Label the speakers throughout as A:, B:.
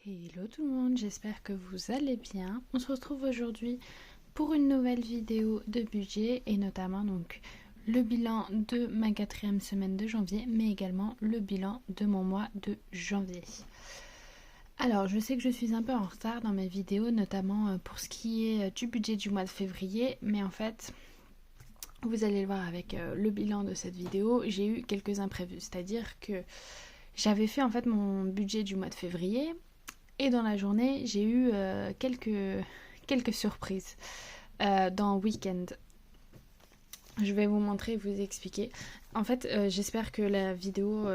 A: Hello tout le monde, j'espère que vous allez bien. On se retrouve aujourd'hui pour une nouvelle vidéo de budget et notamment donc le bilan de ma 4e semaine de janvier mais également le bilan de mon mois de janvier. Alors je sais que je suis un peu en retard dans mes vidéos notamment pour ce qui est du budget du mois de février, mais en fait vous allez le voir avec le bilan de cette vidéo, j'ai eu quelques imprévus, c'est-à-dire que j'avais fait en fait mon budget du mois de février. Et dans la journée, j'ai eu quelques surprises dans Weekend. Je vais vous montrer et vous expliquer. En fait, j'espère que la vidéo,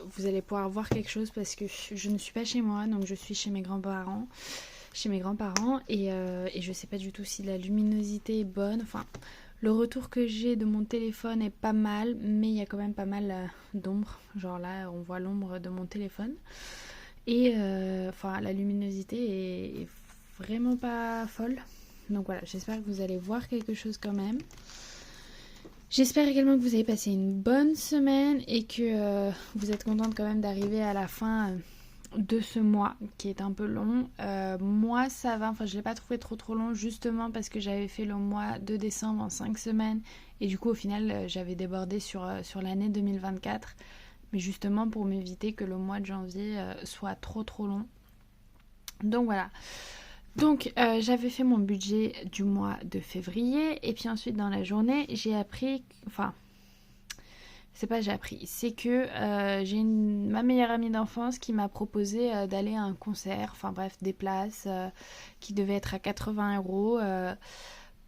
A: vous allez pouvoir voir quelque chose parce que je ne suis pas chez moi, donc je suis chez mes grands-parents. Et je sais pas du tout si la luminosité est bonne. Enfin, le retour que j'ai de mon téléphone est pas mal, mais il y a quand même pas mal d'ombre. Genre là, on voit l'ombre de mon téléphone. Et la luminosité est vraiment pas folle. Donc voilà, j'espère que vous allez voir quelque chose quand même. J'espère également que vous avez passé une bonne semaine et que vous êtes contente quand même d'arriver à la fin de ce mois qui est un peu long. Moi ça va, enfin je l'ai pas trouvé trop long justement parce que j'avais fait le mois de décembre en 5 semaines et du coup au final j'avais débordé sur l'année 2024. Mais justement pour m'éviter que le mois de janvier soit trop long. Donc voilà. Donc j'avais fait mon budget du mois de février et puis ensuite dans la journée j'ai appris, enfin c'est pas j'ai appris, c'est que j'ai ma meilleure amie d'enfance qui m'a proposé d'aller à un concert, enfin bref des places qui devaient être à 80 €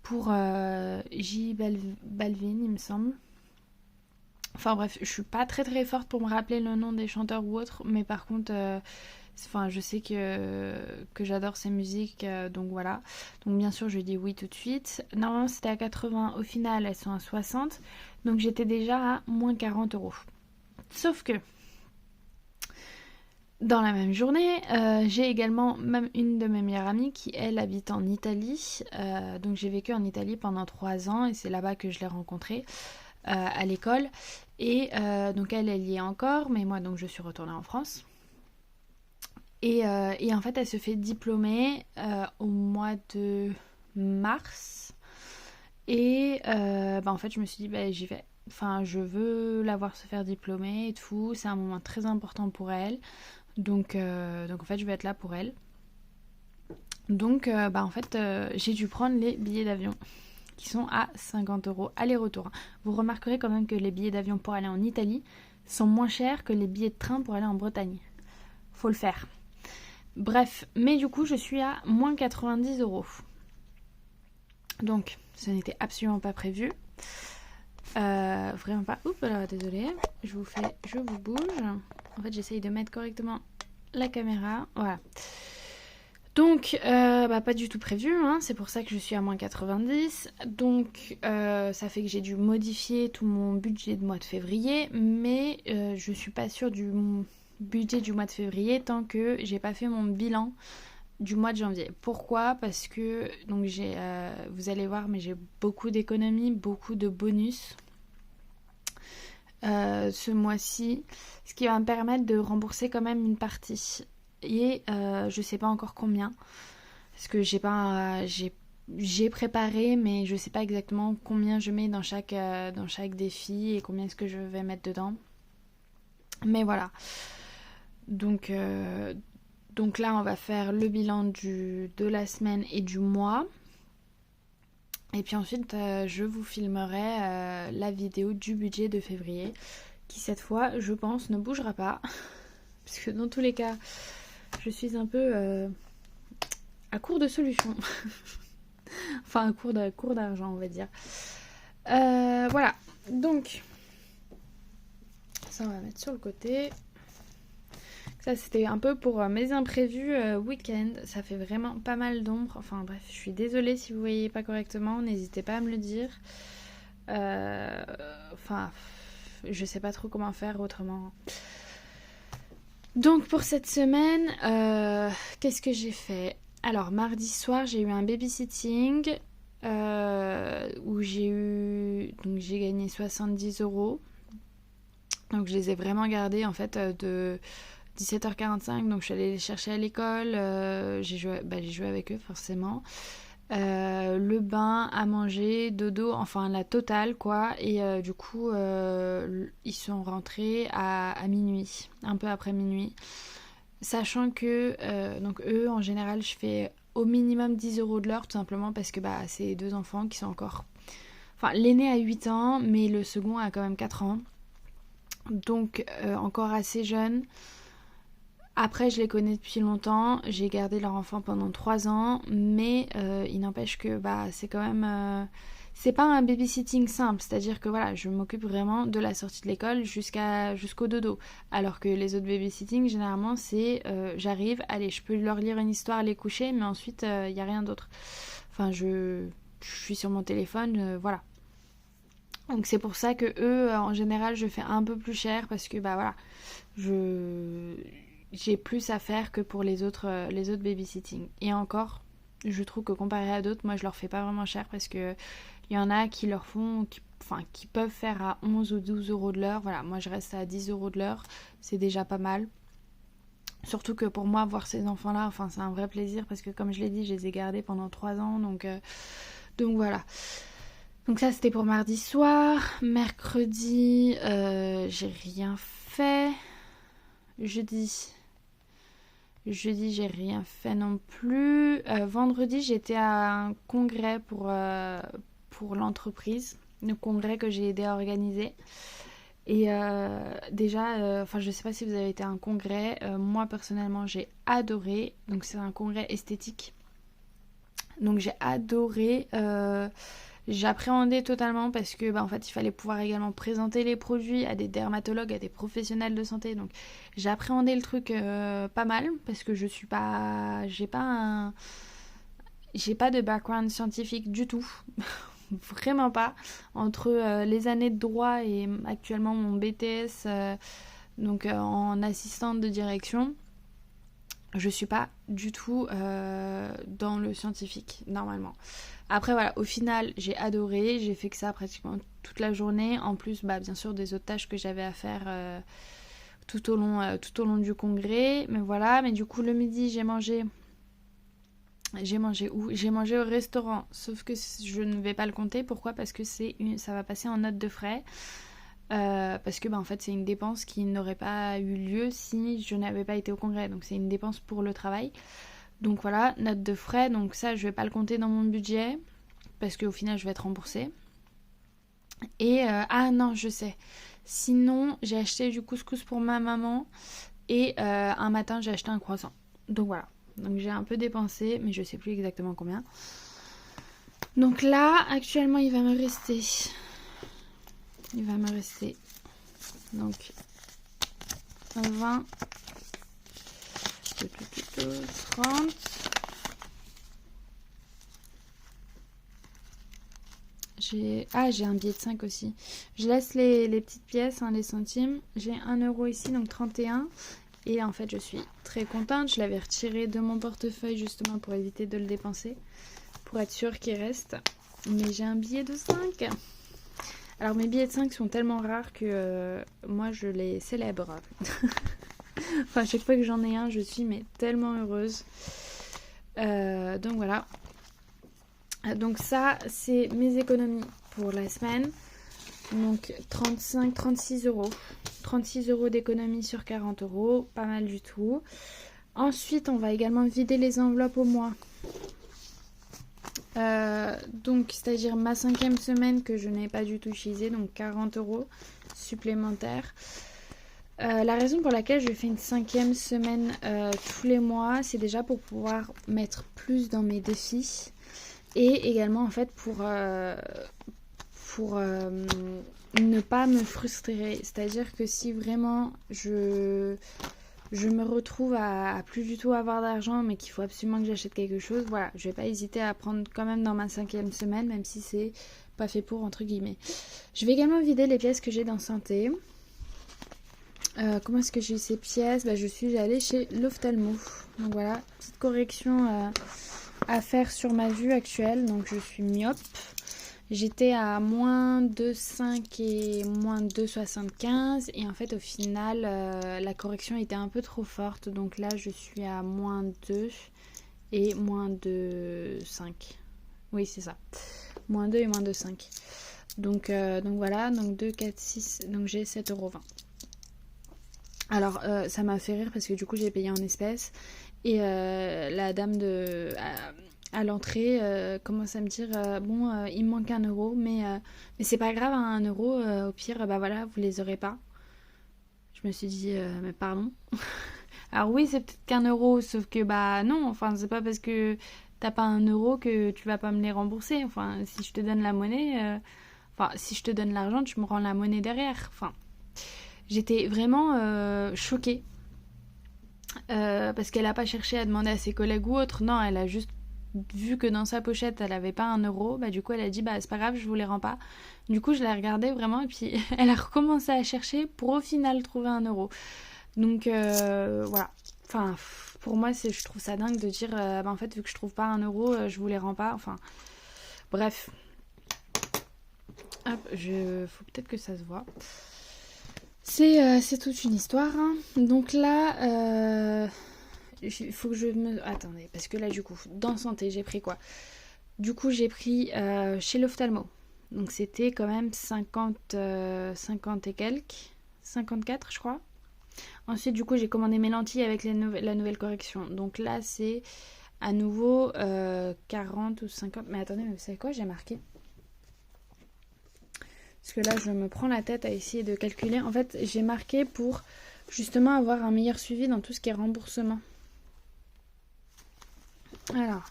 A: pour J Balvin il me semble. Enfin bref, je suis pas très forte pour me rappeler le nom des chanteurs ou autres, mais par contre, je sais que j'adore ces musiques, donc voilà. Donc bien sûr, je dis oui tout de suite. Normalement, c'était à 80, au final, elles sont à 60, donc j'étais déjà à moins 40 €. Sauf que, dans la même journée, j'ai également même une de mes meilleures amies qui, elle, habite en Italie. Donc j'ai vécu en Italie pendant 3 ans et c'est là-bas que je l'ai rencontrée. À l'école et donc elle y est encore mais moi donc je suis retournée en France et en fait elle se fait diplômer au mois de mars et en fait je me suis dit j'y vais, enfin je veux la voir se faire diplômer et tout, c'est un moment très important pour elle donc en fait je vais être là pour elle donc en fait j'ai dû prendre les billets d'avion qui sont à 50 € aller-retour. Vous remarquerez quand même que les billets d'avion pour aller en Italie sont moins chers que les billets de train pour aller en Bretagne. Faut le faire. Bref, mais du coup, je suis à moins 90 €. Donc, ce n'était absolument pas prévu. Vraiment pas. Oups, alors désolé. Je vous bouge. En fait, j'essaye de mettre correctement la caméra. Voilà. Donc, pas du tout prévu, hein, c'est pour ça que je suis à moins 90. Donc, ça fait que j'ai dû modifier tout mon budget de mois de février, mais je suis pas sûre du budget du mois de février tant que j'ai pas fait mon bilan du mois de janvier. Pourquoi ? Parce que donc vous allez voir, mais j'ai beaucoup d'économies, beaucoup de bonus ce mois-ci, ce qui va me permettre de rembourser quand même une partie. Et je sais pas encore combien parce que j'ai préparé mais je sais pas exactement combien je mets dans chaque défi et combien est-ce que je vais mettre dedans, mais voilà donc là on va faire le bilan de la semaine et du mois et puis ensuite je vous filmerai la vidéo du budget de février qui cette fois je pense ne bougera pas parce que dans tous les cas je suis un peu à court de solutions. Enfin, à court d'argent, on va dire. Voilà. Donc, ça, on va mettre sur le côté. Ça, c'était un peu pour mes imprévus week-end. Ça fait vraiment pas mal d'ombre. Enfin, bref, je suis désolée si vous voyez pas correctement. N'hésitez pas à me le dire. Je sais pas trop comment faire autrement. Donc pour cette semaine, qu'est-ce que j'ai fait ? Alors mardi soir j'ai eu un babysitting où j'ai gagné 70 €. Donc je les ai vraiment gardés en fait 17h45, donc je suis allée les chercher à l'école, j'ai joué avec eux forcément. Le bain, à manger, dodo, enfin la totale quoi. Et du coup, ils sont rentrés à minuit, un peu après minuit. Sachant que, donc eux, en général, je fais au minimum 10 € de l'heure, tout simplement parce que c'est 2 enfants qui sont encore... Enfin, l'aîné a 8 ans, mais le second a quand même 4 ans. Donc, encore assez jeune. Après, je les connais depuis longtemps. J'ai gardé leur enfant pendant 3 ans. Mais il n'empêche que c'est quand même... c'est pas un babysitting simple. C'est-à-dire que voilà, je m'occupe vraiment de la sortie de l'école jusqu'au dodo. Alors que les autres babysitting, généralement, c'est... j'arrive, allez, je peux leur lire une histoire, les coucher, mais ensuite, il n'y a rien d'autre. Enfin, je suis sur mon téléphone, voilà. Donc c'est pour ça que eux, en général, je fais un peu plus cher parce que voilà, j'ai plus à faire que pour les autres babysitting. Et encore, je trouve que comparé à d'autres, moi je leur fais pas vraiment cher parce que il y en a qui leur font, qui peuvent faire à 11 ou 12 € de l'heure. Voilà, moi je reste à 10 € de l'heure, c'est déjà pas mal. Surtout que pour moi, voir ces enfants-là, enfin c'est un vrai plaisir parce que comme je l'ai dit, je les ai gardés pendant 3 ans, donc voilà. Donc ça c'était pour mardi soir. Mercredi, j'ai rien fait. Jeudi, j'ai rien fait non plus. Vendredi, j'étais à un congrès pour l'entreprise. Le congrès que j'ai aidé à organiser. Et déjà, je sais pas si vous avez été à un congrès. Moi, personnellement, j'ai adoré. Donc c'est un congrès esthétique. Donc j'ai adoré... J'appréhendais totalement parce que en fait il fallait pouvoir également présenter les produits à des dermatologues, à des professionnels de santé. Donc j'appréhendais le truc pas mal parce que j'ai pas de background scientifique du tout. Vraiment pas. Entre les années de droit et actuellement mon BTS en assistante de direction, je suis pas du tout dans le scientifique normalement. Après voilà, au final j'ai adoré, j'ai fait que ça pratiquement toute la journée, en plus bien sûr des autres tâches que j'avais à faire tout au long du congrès, mais voilà. Mais du coup le midi j'ai mangé où? J'ai mangé au restaurant, sauf que je ne vais pas le compter. Pourquoi? Parce que ça va passer en note de frais. Parce que en fait c'est une dépense qui n'aurait pas eu lieu si je n'avais pas été au congrès, donc c'est une dépense pour le travail. Donc voilà, note de frais, donc ça je vais pas le compter dans mon budget parce qu'au final je vais être remboursée. Et non, je sais, sinon j'ai acheté du couscous pour ma maman et un matin j'ai acheté un croissant. Donc voilà, donc j'ai un peu dépensé mais je sais plus exactement combien. Donc là actuellement il va me rester donc 20 30 j'ai un billet de 5 aussi. Je laisse les petites pièces, les centimes. J'ai 1 € ici, donc 31. Et en fait je suis très contente. Je l'avais retiré de mon portefeuille justement pour éviter de le dépenser, pour être sûre qu'il reste. Mais j'ai un billet de 5. Alors mes billets de 5 sont tellement rares que moi je les célèbre. Enfin, chaque fois que j'en ai un, je suis tellement heureuse. Donc voilà. Donc ça, c'est mes économies pour la semaine. Donc 36 €. 36 € d'économie sur 40 €. Pas mal du tout. Ensuite, on va également vider les enveloppes au mois. Donc, c'est-à-dire ma 5e semaine que je n'ai pas du tout utilisée. Donc 40 € supplémentaires. La raison pour laquelle je fais une 5e semaine tous les mois, c'est déjà pour pouvoir mettre plus dans mes défis et également en fait pour ne pas me frustrer. C'est-à-dire que si vraiment je me retrouve à plus du tout avoir d'argent mais qu'il faut absolument que j'achète quelque chose, voilà, je vais pas hésiter à prendre quand même dans ma 5e semaine, même si c'est pas fait pour entre guillemets. Je vais également vider les pièces que j'ai dans santé. Comment est-ce que j'ai eu ces pièces? Je suis allée chez l'ophtalmo. Donc voilà, petite correction à faire sur ma vue actuelle. Donc je suis myope. J'étais à moins 2,5 et moins 2,75 et en fait au final la correction était un peu trop forte, donc là je suis à moins 2 et moins 2,5. Oui c'est ça, moins 2 et moins 2,5. Donc voilà, donc 2, 4, 6, donc j'ai 7,20 €. Alors ça m'a fait rire parce que du coup j'ai payé en espèces et la dame à l'entrée commence à me dire bon il me manque 1 €, mais c'est pas grave, hein, 1 €, au pire bah voilà vous les aurez pas. Je me suis dit mais pardon. Alors oui c'est peut-être qu'1 € sauf que bah non, enfin c'est pas parce que t'as pas 1 € que tu vas pas me les rembourser. Enfin si je te donne la monnaie, enfin si je te donne l'argent tu me rends la monnaie derrière. Enfin j'étais vraiment choquée. Parce qu'elle a pas cherché à demander à ses collègues ou autres, non, elle a juste vu que dans sa pochette elle avait pas 1 €, bah du coup elle a dit bah c'est pas grave, je vous les rends pas. Du coup je la regardais vraiment et puis elle a recommencé à chercher pour au final trouver 1 €. Donc voilà, enfin pour moi je trouve ça dingue de dire bah en fait vu que je trouve pas 1 € je vous les rends pas, enfin bref. Hop, faut peut-être que ça se voit. C'est toute une histoire, hein. Donc là il faut que je me... Attendez, parce que là, du coup, dans santé, j'ai pris quoi? Du coup, j'ai pris chez l'ophtalmo. Donc, c'était quand même 50 et quelques. 54, je crois. Ensuite, du coup, j'ai commandé mes lentilles avec la nouvelle correction. Donc là, c'est à nouveau 40 ou 50. Mais attendez, mais vous savez quoi? J'ai marqué. Parce que là, je me prends la tête à essayer de calculer. En fait, j'ai marqué pour justement avoir un meilleur suivi dans tout ce qui est remboursement. Alors,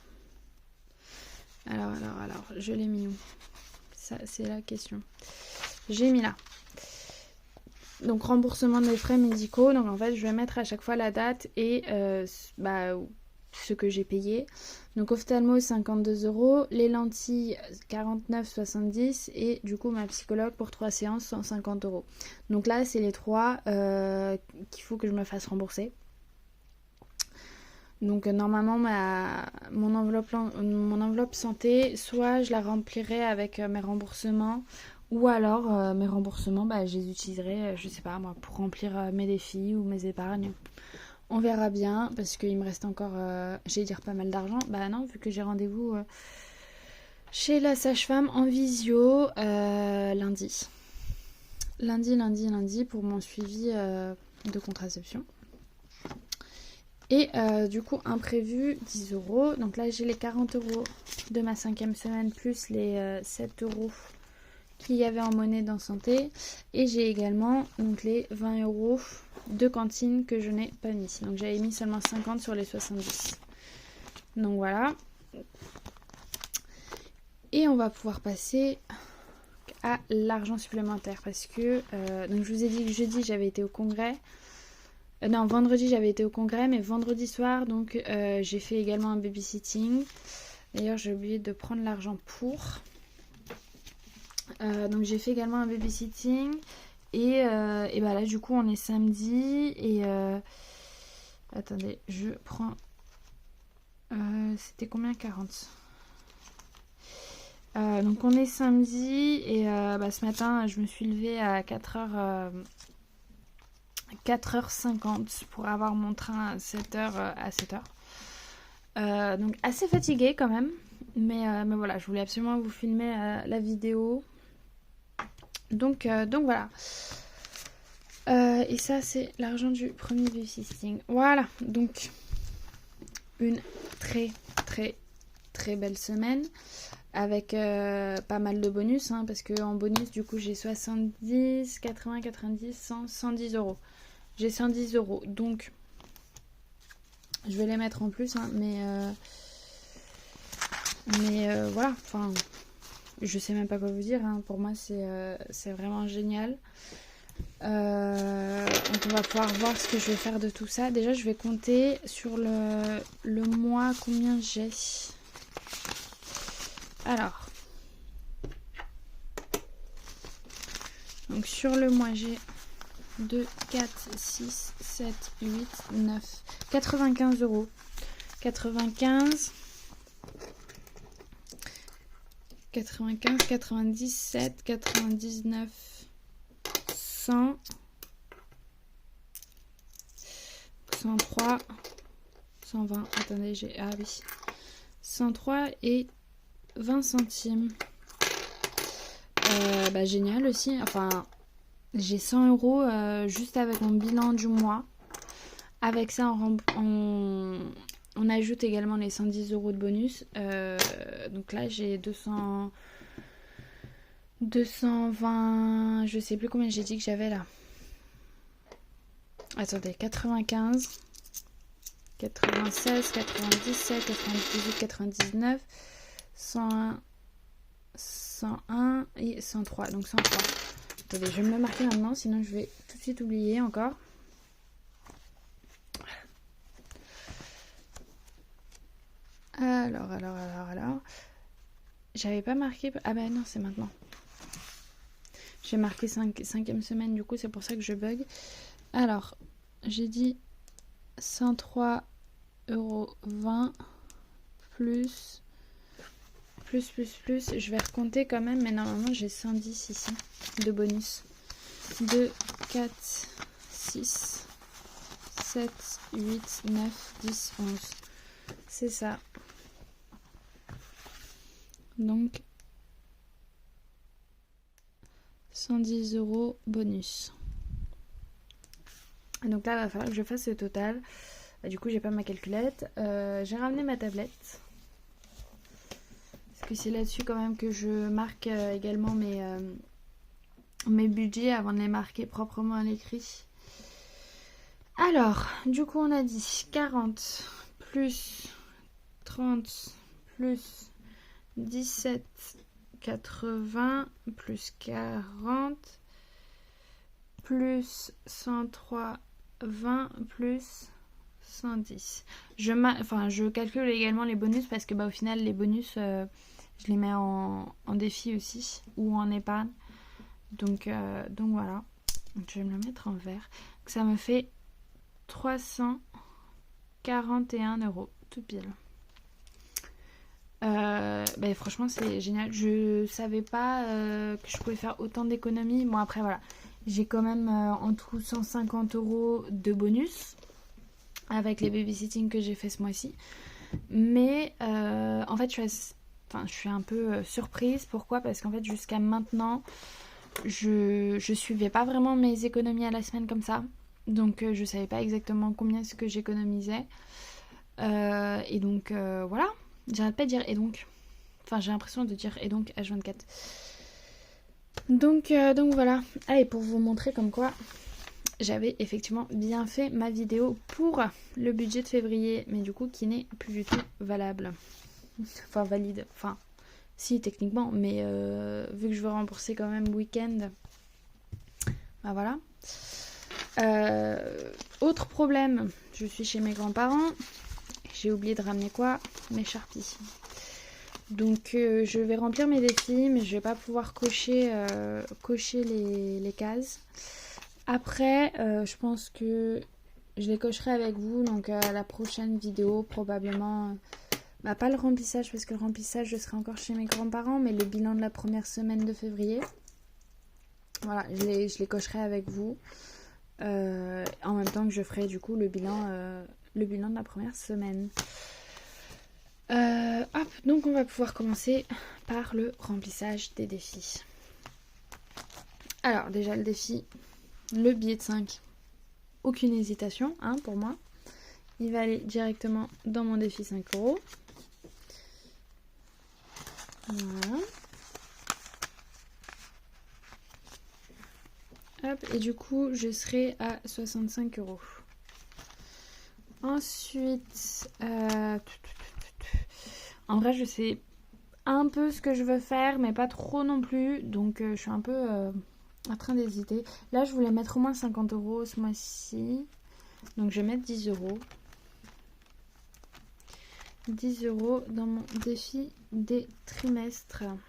A: je l'ai mis où? Ça, c'est la question. J'ai mis là. Donc, remboursement des frais médicaux. Donc, en fait, je vais mettre à chaque fois la date et ce que j'ai payé. Donc, ophtalmo, 52 €. Les lentilles, 49,70 € et du coup, ma psychologue pour 3 séances, 150 €. Donc là, c'est les 3 qu'il faut que je me fasse rembourser. Donc normalement mon enveloppe santé, soit je la remplirai avec mes remboursements, ou alors mes remboursements, je les utiliserai, je sais pas moi, pour remplir mes défis ou mes épargnes. On verra bien, parce qu'il me reste encore, j'allais dire pas mal d'argent. Bah non, vu que j'ai rendez-vous chez la sage-femme en visio lundi. Lundi pour mon suivi de contraception. Et du coup, imprévu, 10 €. Donc là, j'ai les 40 € de ma 5e semaine, plus les 7 € qu'il y avait en monnaie dans santé. Et j'ai également donc les 20 € de cantine que je n'ai pas mis. Donc j'avais mis seulement 50 sur les 70. Donc voilà. Et on va pouvoir passer à l'argent supplémentaire. Parce que, donc je vous ai dit que jeudi, j'avais été au congrès. Non, vendredi j'avais été au congrès, mais vendredi soir, donc j'ai fait également un babysitting. D'ailleurs, j'ai oublié de prendre l'argent pour. Donc j'ai fait également un babysitting. Et bah là, du coup, on est samedi. Et attendez, je prends... c'était combien? 40. Donc on est samedi. Et ce matin, je me suis levée à 4h50 pour avoir mon train à 7h à 7h. Donc assez fatiguée quand même. Mais voilà, je voulais absolument vous filmer la vidéo. Donc voilà. Et ça, c'est l'argent du premier babysitting. Voilà, donc une très très très belle semaine. Avec pas mal de bonus, hein, parce que en bonus, du coup, j'ai 70, 80, 90, 100, 110 €. J'ai 110 €, donc je vais les mettre en plus, hein, mais voilà, enfin, je sais même pas quoi vous dire, hein, pour moi c'est vraiment génial. Donc on va pouvoir voir ce que je vais faire de tout ça. Déjà, je vais compter sur le mois combien j'ai. Alors, donc sur le mois, j'ai 2, 4, 6, 7, 8, 9, 95 €. 95, 95, 97, 99, 100, 103, 120. Attendez, j'ai... Ah oui. 103 et 20 centimes. Bah, génial aussi. Enfin, j'ai 100 euros juste avec mon bilan du mois. Avec ça, on ajoute également les 110 euros de bonus. Donc là, j'ai 220... Je sais plus combien j'ai dit que j'avais là. Attendez, 95, 96, 97, 98, 99, 101, 101 et 103. Donc 103. Attendez, je vais me le marquer maintenant, sinon je vais tout de suite oublier encore. Alors. J'avais pas marqué... Ah bah non, c'est maintenant. J'ai marqué 5e semaine, du coup, c'est pour ça que je bug. Alors, j'ai dit 103,20 € plus. Je vais recompter quand même, mais normalement, j'ai 110 ici de bonus. 2, 4, 6, 7, 8, 9, 10, 11. C'est ça. Donc 110 € bonus. Donc là, il va falloir que je fasse le total. Du coup, j'ai pas ma calculette. J'ai ramené ma tablette. Parce que c'est là-dessus quand même que je marque également mes budgets avant de les marquer proprement à l'écrit. Alors, du coup, on a dit 40 plus 30 plus 17, 80 plus 40 plus 103, 20 plus 110. Je calcule également les bonus parce que au final les bonus je les mets en défi aussi ou en épargne. Donc voilà. Donc, je vais me le mettre en vert. Donc, ça me fait 341 € tout pile. Franchement c'est génial. Je savais pas que je pouvais faire autant d'économies. Bon après voilà, j'ai quand même en tout 150 € de bonus avec les babysitting que j'ai fait ce mois-ci. Mais en fait je suis un peu surprise. Pourquoi? Parce qu'en fait jusqu'à maintenant je suivais pas vraiment mes économies à la semaine comme ça. Donc je savais pas exactement combien est-ce que j'économisais. Et donc voilà. J'arrête pas de dire et donc. Enfin, j'ai l'impression de dire et donc H24. Donc voilà. Allez, pour vous montrer comme quoi j'avais effectivement bien fait ma vidéo pour le budget de février, mais du coup qui n'est plus du tout valable. Enfin, valide. Enfin, si, techniquement, mais vu que je veux rembourser quand même week-end, bah voilà. Autre problème, je suis chez mes grands-parents. J'ai oublié de ramener quoi? Mes Sharpies. Donc je vais remplir mes défis, mais je vais pas pouvoir cocher les cases. Après, je pense que je les cocherai avec vous. Donc à la prochaine vidéo, probablement... pas le remplissage, parce que le remplissage, je serai encore chez mes grands-parents, mais le bilan de la première semaine de février. Voilà, je les cocherai avec vous. En même temps que je ferai du coup le bilan de la première semaine. Donc on va pouvoir commencer par le remplissage des défis. Alors déjà le défi, le billet de 5, aucune hésitation pour moi. Il va aller directement dans mon défi 5 €. Voilà. Hop, et du coup je serai à 65 €. Ensuite, en vrai je sais un peu ce que je veux faire, mais pas trop non plus. Donc je suis un peu en train d'hésiter. Là je voulais mettre au moins 50 € ce mois-ci. Donc je vais mettre 10 €. 10 € dans mon défi des trimestres. Donc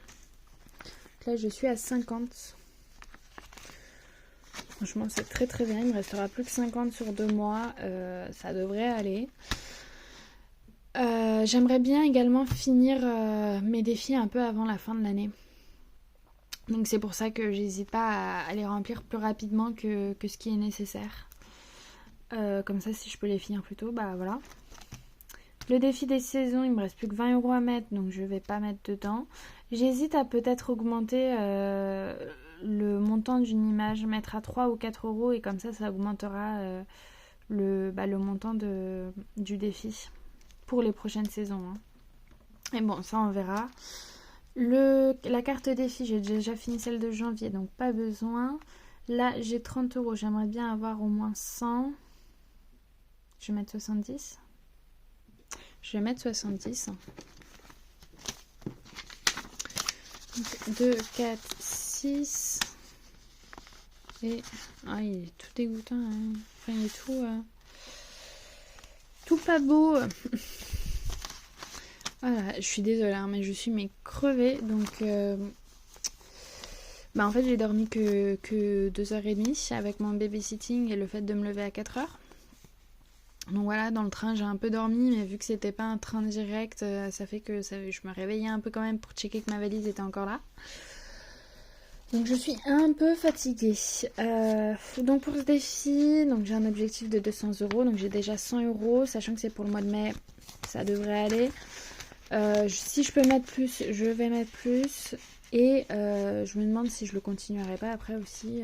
A: là je suis à 50. Franchement c'est très très bien. Il me restera plus que 50 sur 2 mois. Ça devrait aller. J'aimerais bien également finir mes défis un peu avant la fin de l'année. Donc c'est pour ça que j'hésite pas à les remplir plus rapidement que ce qui est nécessaire. Comme ça, si je peux les finir plus tôt, bah voilà. Le défi des saisons, il me reste plus que 20 € à mettre, donc je vais pas mettre dedans. J'hésite à peut-être augmenter le montant d'une image, mettre à 3 ou 4 € et comme ça augmentera le montant du défi pour les prochaines saisons. Hein. Et bon, ça on verra. La carte défi, j'ai déjà fini celle de janvier, donc pas besoin. Là, j'ai 30 €, j'aimerais bien avoir au moins 100. Je vais mettre 70. Je vais mettre 70. Donc 2, 4, 6. Et... Ah, il est tout dégoûtant. Hein. Enfin, il est tout pas beau. Voilà, je suis désolée, hein, mais je suis crevée. Donc, en fait, j'ai dormi que 2h30 avec mon babysitting et le fait de me lever à 4h. Donc voilà, dans le train, j'ai un peu dormi, mais vu que c'était pas un train direct, ça fait que je me réveillais un peu quand même pour checker que ma valise était encore là. Donc je suis un peu fatiguée. Donc pour ce défi, donc j'ai un objectif de 200 €, donc j'ai déjà 100 €, sachant que c'est pour le mois de mai, ça devrait aller. Si je peux mettre plus, je vais mettre plus. Et je me demande si je le continuerai pas après aussi,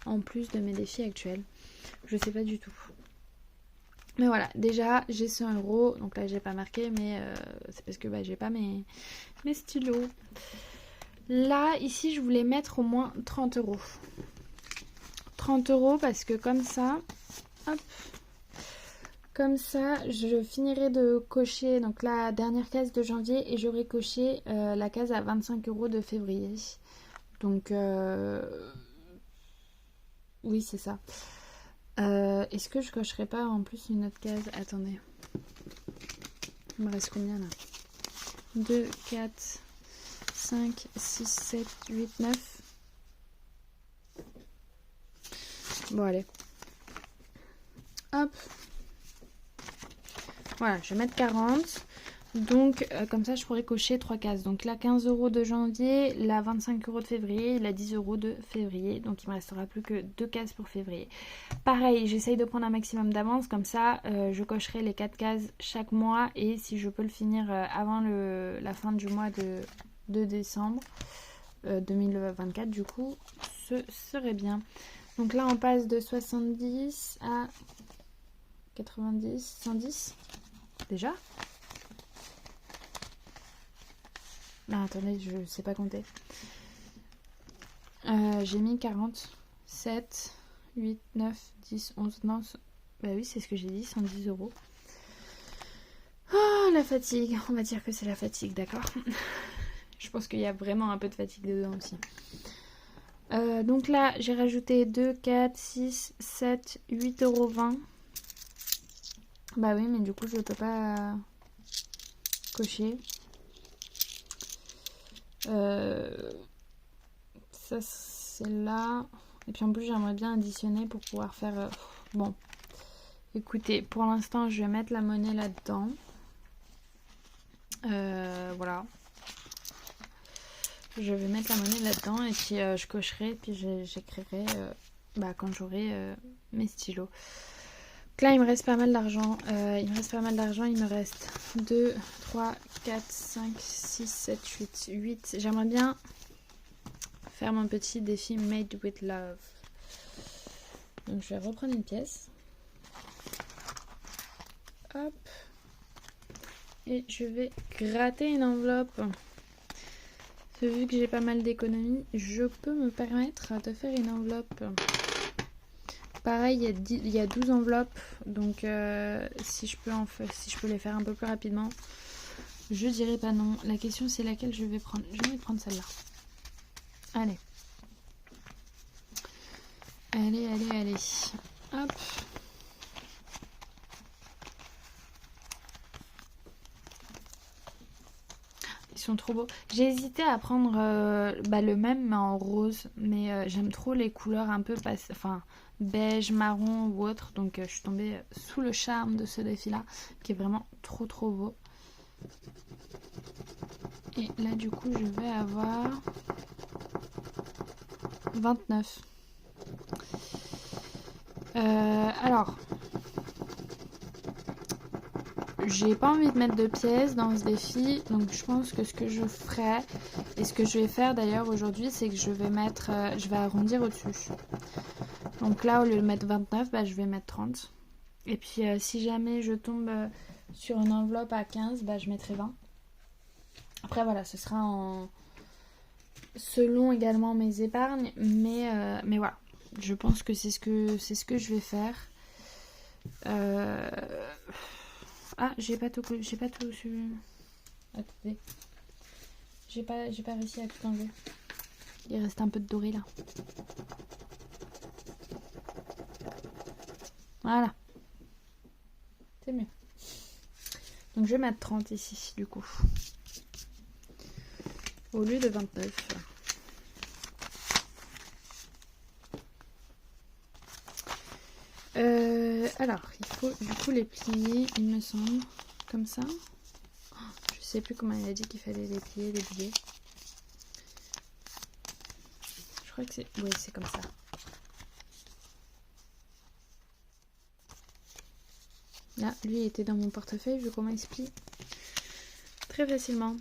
A: en plus de mes défis actuels. Je sais pas du tout. Mais voilà, déjà j'ai 100 €, donc là j'ai pas marqué, mais c'est parce que j'ai pas mes stylos. Là, ici, je voulais mettre au moins 30 €. 30 € parce que comme ça, hop, comme ça, je finirai de cocher donc la dernière case de janvier et j'aurai coché la case à 25 € de février. Donc, oui, c'est ça. Est-ce que je cocherai pas en plus une autre case? Attendez. Il me reste combien là? 2, 4, 5, 6, 7, 8, 9. Bon, allez. Hop. Voilà, je vais mettre 40. Donc, comme ça, je pourrais cocher 3 cases. Donc, la 15 € de janvier, la 25 € de février, la 10 € de février. Donc, il me restera plus que 2 cases pour février. Pareil, j'essaye de prendre un maximum d'avance. Comme ça, je cocherai les 4 cases chaque mois. Et si je peux le finir avant la fin du mois de décembre 2024, du coup, ce serait bien. Donc là, on passe de 70 à 90, 110. Déjà? Non, attendez, je sais pas compter. J'ai mis 40, 7, 8, 9, 10, 11, non. Bah oui, c'est ce que j'ai dit, 110 €. Oh, la fatigue. On va dire que c'est la fatigue, d'accord? Je pense qu'il y a vraiment un peu de fatigue dedans aussi. Donc là, j'ai rajouté 2, 4, 6, 7, 8 € 20. Bah oui, mais du coup, je peux pas cocher. Ça, c'est là. Et puis en plus, j'aimerais bien additionner pour pouvoir faire... Bon, écoutez, pour l'instant, je vais mettre la monnaie là-dedans. Voilà. Je vais mettre la monnaie là-dedans et puis je cocherai, puis j'écrirai quand j'aurai mes stylos. Donc là, il me reste pas mal d'argent. Il me reste 2, 3, 4, 5, 6, 7, 8. J'aimerais bien faire mon petit défi Made with Love. Donc je vais reprendre une pièce. Hop. Et je vais gratter une enveloppe. Vu que j'ai pas mal d'économies, je peux me permettre de faire une enveloppe. Pareil, il y a 12 enveloppes, donc si je peux les faire un peu plus rapidement, je dirais pas non. La question c'est laquelle je vais prendre. Je vais prendre celle-là. Allez. Allez. Hop. Ils sont trop beaux. J'ai hésité à prendre le même mais en rose, mais j'aime trop les couleurs un peu beige, marron ou autre, donc je suis tombée sous le charme de ce défi là qui est vraiment trop beau. Et là du coup je vais avoir 29. Alors, j'ai pas envie de mettre de pièces dans ce défi, donc je pense que ce que je ferai, et ce que je vais faire d'ailleurs aujourd'hui, c'est que je vais mettre, je vais arrondir au-dessus. Donc là, au lieu de mettre 29, bah, je vais mettre 30. Et puis si jamais je tombe sur une enveloppe à 15, bah, je mettrai 20. Après voilà, ce sera selon également mes épargnes, mais voilà. Je pense que c'est ce que je vais faire. Ah, j'ai pas tout Attendez. J'ai pas réussi à tout enlever. Il reste un peu de doré là. Voilà. C'est mieux. Donc je vais mettre 30 ici du coup. Au lieu de 29. Alors, il faut du coup les plier, il me semble, comme ça. Je sais plus comment il a dit qu'il fallait les plier, les billets. Je crois que c'est... Oui, c'est comme ça. Là, lui, il était dans mon portefeuille, vu comment il se plie. Très facilement.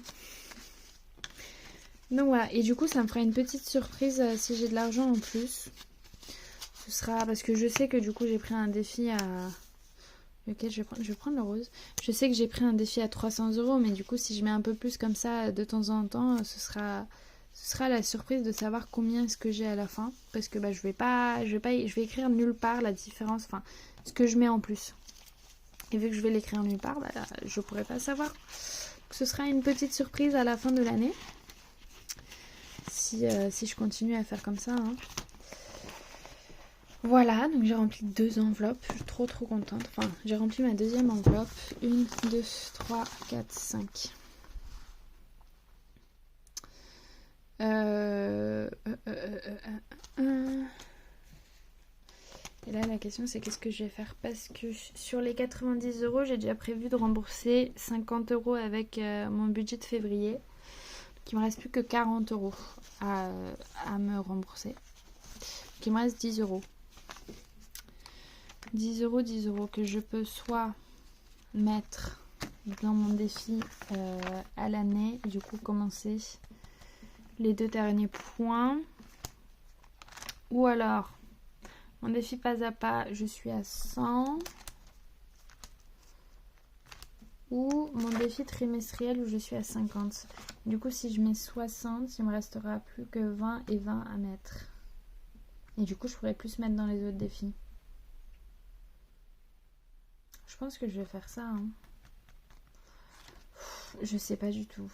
A: Donc voilà, et du coup, ça me fera une petite surprise si j'ai de l'argent en plus. Ce sera parce que je sais que du coup, j'ai pris un défi à... Lequel je vais prendre le rose. Je sais que j'ai pris un défi à 300 €, mais du coup, si je mets un peu plus comme ça de temps en temps, ce sera la surprise de savoir combien est-ce que j'ai à la fin. Parce que bah, je vais écrire nulle part la différence, enfin, ce que je mets en plus. Et vu que je vais l'écrire nulle part, bah, je pourrai pas savoir. Donc, ce sera une petite surprise à la fin de l'année. Si je continue à faire comme ça. Hein. Voilà, donc j'ai rempli 2 enveloppes, je suis trop contente. Enfin, j'ai rempli ma deuxième enveloppe. 1, 2, 3, 4, 5. Et là, la question, c'est qu'est-ce que je vais faire? Parce que sur les 90 €, j'ai déjà prévu de rembourser 50 € avec mon budget de février. Donc, il me reste plus que 40 € à me rembourser. Donc, il me reste 10 €. 10 € que je peux soit mettre dans mon défi à l'année, du coup commencer les 2 derniers points, ou alors mon défi pas à pas, je suis à 100, ou mon défi trimestriel où je suis à 50. Du coup, si je mets 60, il me restera plus que 20 et 20 à mettre, et du coup je pourrais plus mettre dans les autres défis. Je pense que je vais faire ça. Hein. Je sais pas du tout.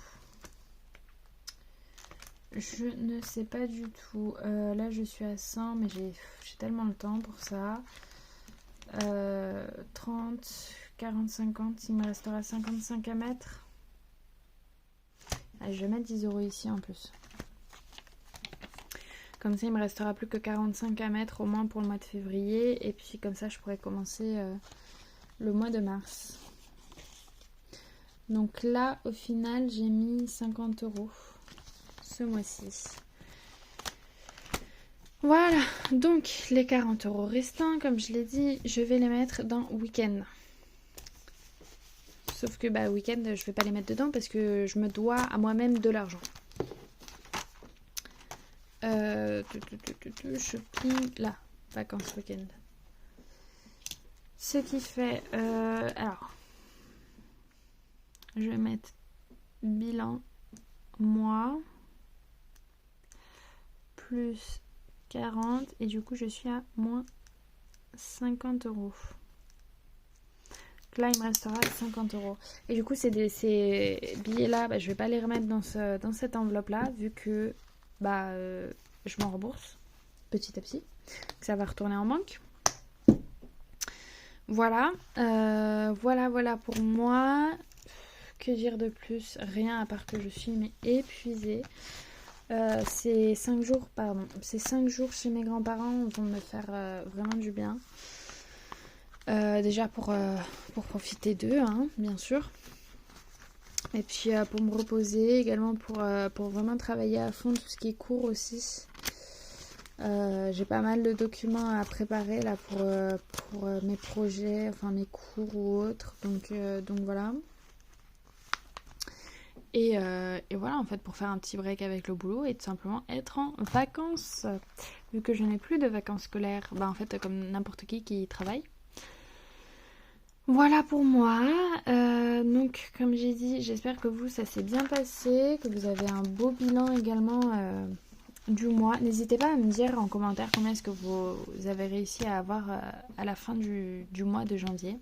A: Je ne sais pas du tout. Là, je suis à 100, mais j'ai tellement le temps pour ça. 30, 40, 50. Il me restera 55 à mettre. Allez, je vais mettre 10 € ici en plus. Comme ça, il me restera plus que 45 à mettre au moins pour le mois de février. Et puis comme ça, je pourrais commencer le mois de mars. Donc là, au final, j'ai mis 50 € ce mois-ci. Voilà, donc les 40 € restants, comme je l'ai dit, je vais les mettre dans week-end. Sauf que bah week-end, je vais pas les mettre dedans parce que je me dois à moi-même de l'argent. Shopping, là, vacances week-end. Ce qui fait, alors, je vais mettre bilan mois plus 40 et du coup je suis à moins 50 €. Donc là il me restera 50 €. Et du coup ces billets là, bah, je vais pas les remettre dans cette enveloppe là vu que bah, je m'en rembourse petit à petit. Donc, ça va retourner en banque. Voilà. Voilà pour moi. Que dire de plus? Rien à part que je suis épuisée. Ces 5 jours, chez mes grands-parents vont me faire vraiment du bien. Déjà pour profiter d'eux, hein, bien sûr. Et puis pour me reposer, également pour vraiment travailler à fond tout ce qui est cours aussi. J'ai pas mal de documents à préparer là pour mes projets, enfin mes cours ou autres. Donc voilà. Et voilà, en fait, pour faire un petit break avec le boulot et tout simplement être en vacances. Vu que je n'ai plus de vacances scolaires, bah en fait, comme n'importe qui travaille. Voilà pour moi. Donc, comme j'ai dit, j'espère que vous, ça s'est bien passé, que vous avez un beau bilan également du mois. N'hésitez pas à me dire en commentaire combien est-ce que vous avez réussi à avoir à la fin du mois de janvier.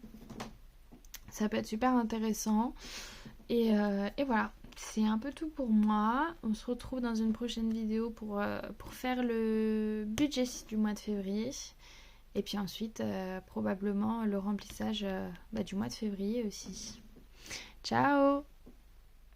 A: Ça peut être super intéressant. Et voilà, c'est un peu tout pour moi. On se retrouve dans une prochaine vidéo pour faire le budget du mois de février. Et puis ensuite, probablement le remplissage du mois de février aussi. Ciao!